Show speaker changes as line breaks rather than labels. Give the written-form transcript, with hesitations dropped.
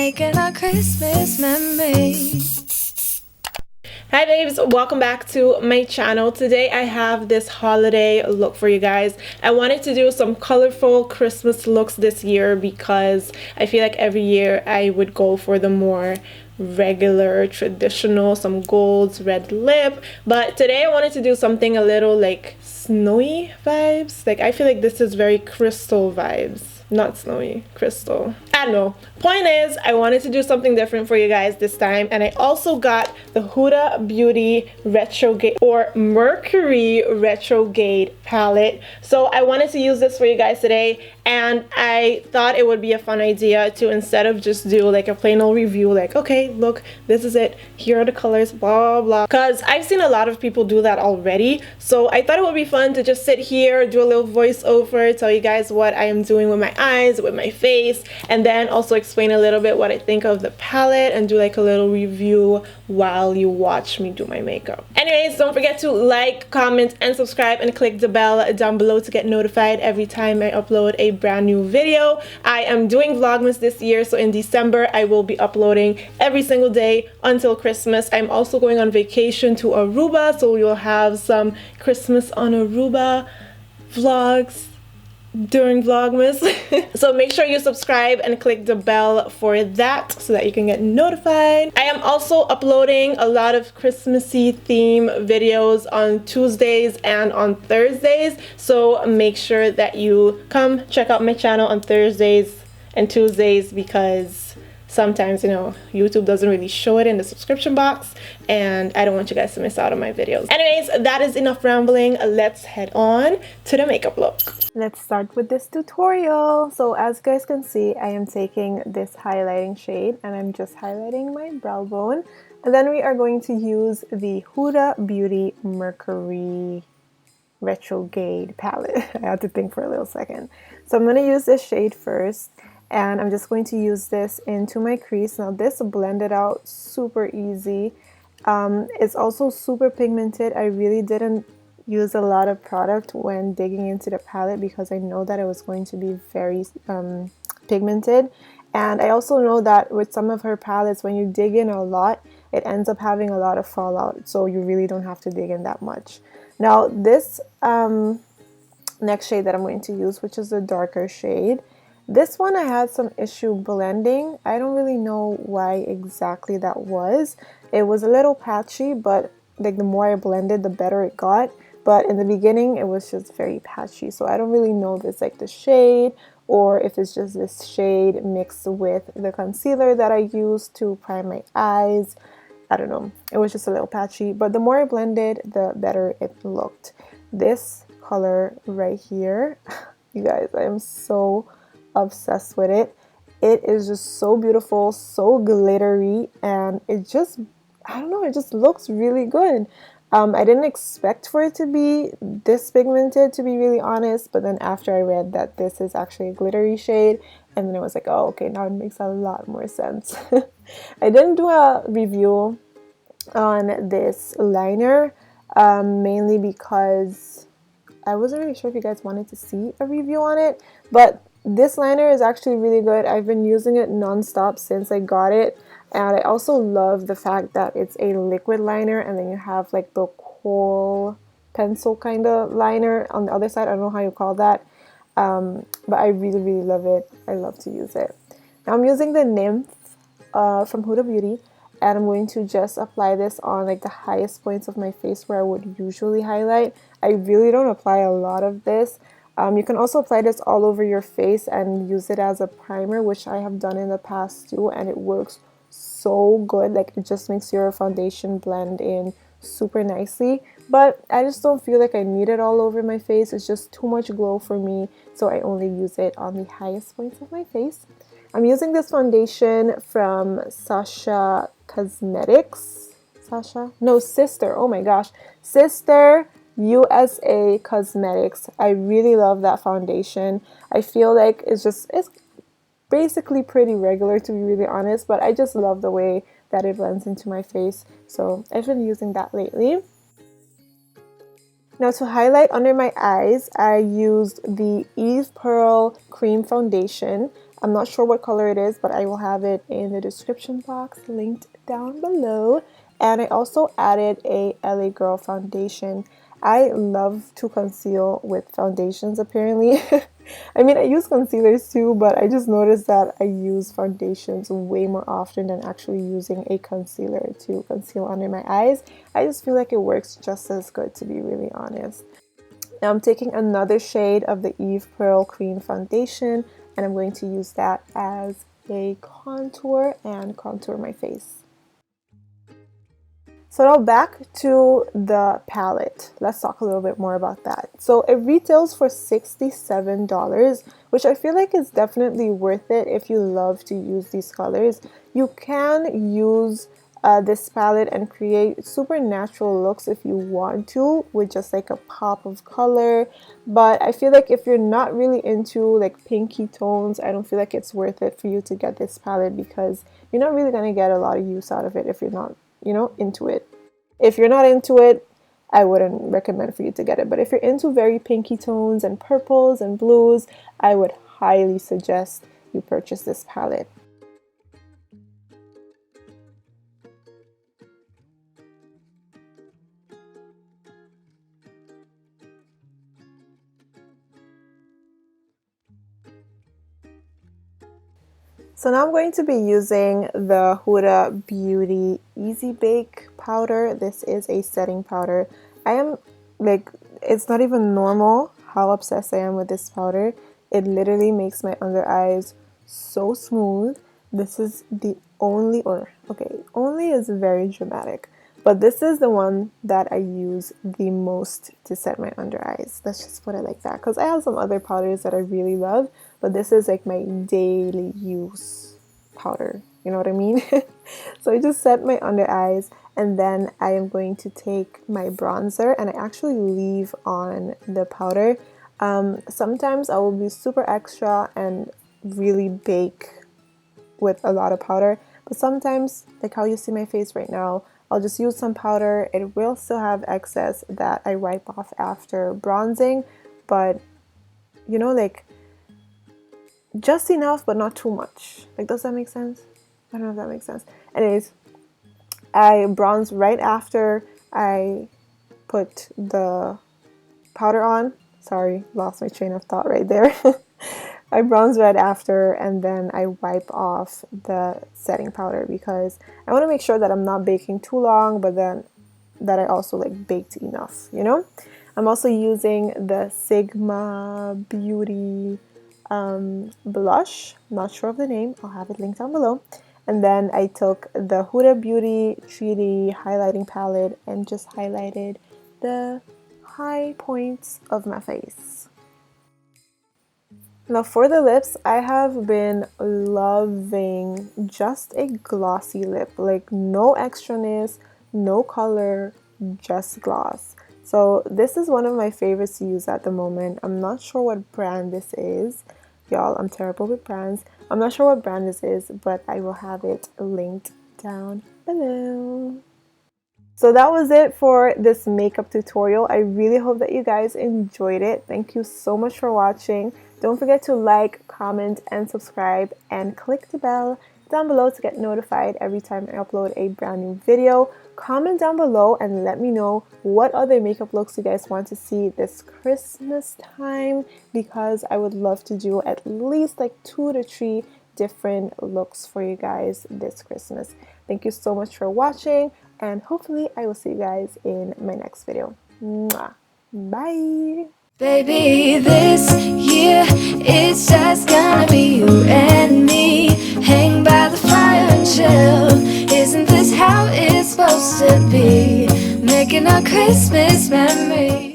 making our Christmas memories.
Hi babes, welcome back to my channel. Today I have this holiday look for you guys. I wanted to do some colorful Christmas looks this year because I feel like every year I would go for the more regular, traditional, some golds, red lip, but today I wanted to do something a little like snowy vibes. Like I feel like this is very crystal vibes. Not snowy, crystal. I don't know. Point is, I wanted to do something different for you guys this time, and I also got the Huda Beauty Retrogade or Mercury Retrogade palette. So I wanted to use this for you guys today, and I thought it would be a fun idea to, instead of just do like a plain old review, like, okay, look, this is it, here are the colors, blah blah, because I've seen a lot of people do that already. So I thought it would be fun to just sit here, do a little voiceover, tell you guys what I am doing with my eyes, with my face, and then also explain a little bit what I think of the palette and do like a little review while you watch me do my makeup. Anyways, don't forget to like, comment, and subscribe, and click the bell down below to get notified every time I upload a brand new video. I am doing Vlogmas this year, so in December I will be uploading every single day until Christmas. I'm also going on vacation to Aruba, so you'll have some Christmas on Aruba vlogs during Vlogmas. So make sure you subscribe and click the bell for that so that you can get notified. I am also uploading a lot of Christmassy theme videos on Tuesdays and on Thursdays, so make sure that you come check out my channel on Thursdays and Tuesdays, because sometimes, you know, YouTube doesn't really show it in the subscription box, and I don't want you guys to miss out on my videos. Anyways, that is enough rambling. Let's head on to the makeup look. Let's start with this tutorial. So as you guys can see, I am taking this highlighting shade and I'm just highlighting my brow bone. And then we are going to use the Huda Beauty Mercury Retrograde palette. I had to think for a little second. So I'm going to use this shade first, and I'm just going to use this into my crease. Now this blended out super easy. It's also super pigmented. I really didn't use a lot of product when digging into the palette because I know that it was going to be very pigmented. And I also know that with some of her palettes, when you dig in a lot, it ends up having a lot of fallout, so you really don't have to dig in that much. Now this next shade that I'm going to use, which is a darker shade, this one I had some issue blending. I don't really know why exactly that was. It was a little patchy, but like the more I blended, the better it got. But in the beginning, it was just very patchy. So I don't really know if it's like the shade or if it's just this shade mixed with the concealer that I used to prime my eyes. I don't know. It was just a little patchy. But the more I blended, the better it looked. This color right here, you guys, I am so obsessed with it. It is just so beautiful, so glittery, and it just, I don't know, it just looks really good. I didn't expect for it to be this pigmented, to be really honest, but then after I read that this is actually a glittery shade, and then I was like, oh, okay, now it makes a lot more sense. I didn't do a review on this liner, mainly because I wasn't really sure if you guys wanted to see a review on it, but this liner is actually really good. I've been using it non-stop since I got it, and I also love the fact that it's a liquid liner, and then you have like the kohl pencil kind of liner on the other side. I don't know how you call that, but I really love it. I love to use it. Now I'm using the Nymph from Huda Beauty, and I'm going to just apply this on like the highest points of my face where I would usually highlight. I really don't apply a lot of this. You can also apply this all over your face and use it as a primer, which I have done in the past too, and it works so good. Like, it just makes your foundation blend in super nicely, but I just don't feel like I need it all over my face. It's just too much glow for me, so I only use it on the highest points of my face. I'm using this foundation from Sasha Cosmetics. Sister, oh my gosh, Sister USA Cosmetics. I really love that foundation. I feel like it's basically pretty regular, to be really honest, but I just love the way that it blends into my face, so I've been using that lately. Now to highlight under my eyes, I used the Eve Pearl Cream Foundation. I'm not sure what color it is, but I will have it in the description box linked down below. And I also added a LA Girl foundation. I love to conceal with foundations apparently. I mean, I use concealers too, but I just noticed that I use foundations way more often than actually using a concealer to conceal under my eyes. I just feel like it works just as good, to be really honest. Now I'm taking another shade of the Eve Pearl Cream Foundation, and I'm going to use that as a contour and contour my face. So now back to the palette. Let's talk a little bit more about that. So it retails for $67, which I feel like is definitely worth it if you love to use these colors. You can use this palette and create super natural looks if you want to, with just like a pop of color. But I feel like if you're not really into like pinky tones, I don't feel like it's worth it for you to get this palette, because you're not really going to get a lot of use out of it if you're not, you know, into it. If you're not into it, I wouldn't recommend for you to get it. But if you're into very pinky tones and purples and blues, I would highly suggest you purchase this palette. So now I'm going to be using the Huda Beauty Easy Bake powder. This is a setting powder. I am like, it's not even normal how obsessed I am with this powder. It literally makes my under eyes so smooth. This is the only, or okay, only is very dramatic, but this is the one that I use the most to set my under eyes. Let's just put it like that, because I have some other powders that I really love, but this is like my daily use powder, you know what I mean? So I just set my under eyes, and then I am going to take my bronzer and I actually leave on the powder. Sometimes I will be super extra and really bake with a lot of powder, but sometimes, like how you see my face right now, I'll just use some powder. It will still have excess that I wipe off after bronzing, but you know, like just enough but not too much. Like, does that make sense? I don't know if that makes sense. Anyways, I bronze right after I put the powder on. Sorry, lost my train of thought right there. I bronze right after, and then I wipe off the setting powder because I want to make sure that I'm not baking too long, but then that I also like baked enough, you know? I'm also using the Sigma Beauty blush. Not sure of the name. I'll have it linked down below. And then I took the Huda Beauty 3D highlighting palette and just highlighted the high points of my face. Now for the lips, I have been loving just a glossy lip, like no extraness, no color, just gloss. So this is one of my favorites to use at the moment. I'm not sure what brand this is. Y'all, I'm terrible with brands. I'm not sure what brand this is, but I will have it linked down below. So that was it for this makeup tutorial. I really hope that you guys enjoyed it. Thank you so much for watching. Don't forget to like, comment, and subscribe, and click the bell down below to get notified every time I upload a brand new video. Comment down below and let me know what other makeup looks you guys want to see this Christmas time, because I would love to do at least like 2 to 3 different looks for you guys this Christmas. Thank you so much for watching, and hopefully I will see you guys in my next video. Mwah. Bye!
Baby, this year it's just gonna be you and me. Hang by the fire and chill. Isn't this how it's supposed to be? Making our Christmas memories.